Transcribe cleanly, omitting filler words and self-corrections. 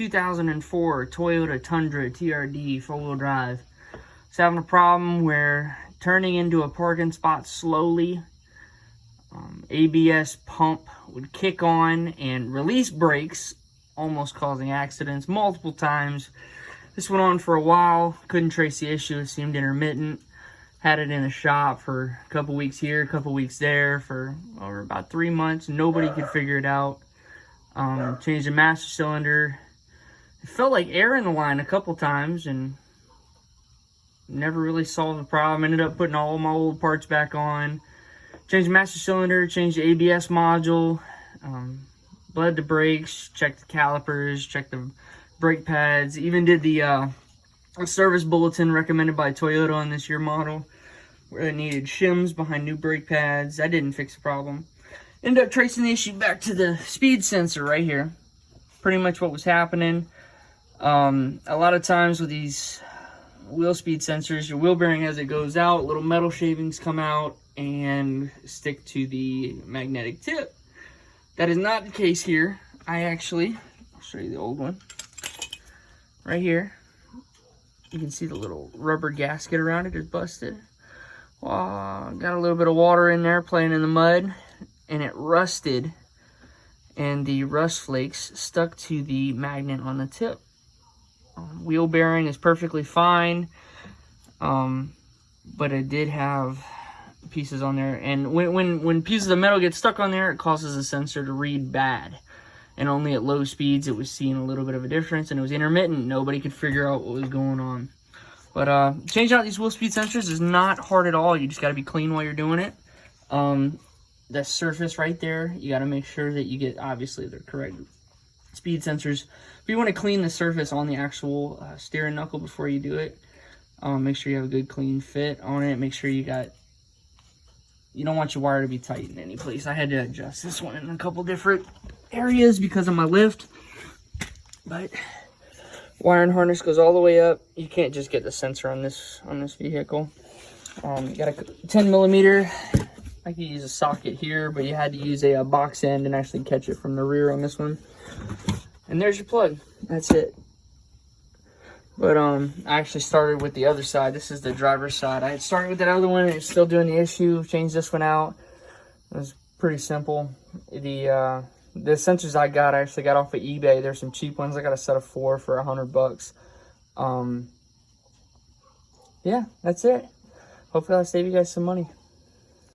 2004 Toyota Tundra TRD 4-wheel drive. It's having a problem where turning into a parking spot slowly, ABS pump would kick on and release brakes, almost causing accidents multiple times. This went on for a while, couldn't trace the issue, it seemed intermittent. Had it in the shop for a couple weeks here, a couple weeks there, for over about 3 months. Nobody could figure it out. Changed the master cylinder. It felt like air in the line a couple times and never really solved the problem. Ended up putting all my old parts back on. Changed the master cylinder, changed the ABS module, bled the brakes, checked the calipers, checked the brake pads, even did the service bulletin recommended by Toyota on this year model, where it needed shims behind new brake pads. That didn't fix the problem. Ended up tracing the issue back to the speed sensor right here. Pretty much what was happening. A lot of times with these wheel speed sensors, your wheel bearing, as it goes out, little metal shavings come out and stick to the magnetic tip. That is not the case here. I'll show you the old one. Right here. You can see the little rubber gasket around it is busted. Got a little bit of water in there playing in the mud, and it rusted, and the rust flakes stuck to the magnet on the tip. Wheel bearing is perfectly fine, but it did have pieces on there, and when pieces of metal get stuck on there, it causes the sensor to read bad. And only at low speeds it was seeing a little bit of a difference, and it was intermittent. Nobody could figure out what was going on. But changing out these wheel speed sensors is not hard at all. You just got to be clean while you're doing it. The surface right there, you got to make sure that you get, obviously, the correct speed sensors. But you want to clean the surface on the actual steering knuckle before you do it. Make sure you have a good clean fit on it. Make sure you don't want your wire to be tight in any place. I had to adjust this one in a couple different areas because of my lift, but wire and harness goes all the way up. You can't just get the sensor on this vehicle. You got a 10mm. I could use a socket here, but you had to use a box end and actually catch it from the rear on this one. And there's your plug. That's it. But I actually started with the other side. This is the driver's side. I had started with that other one, and it's still doing the issue. Changed this one out. It was pretty simple. The sensors I actually got off of eBay. There's some cheap ones. I got a set of 4 for $100. Yeah, that's it. Hopefully I'll save you guys some money.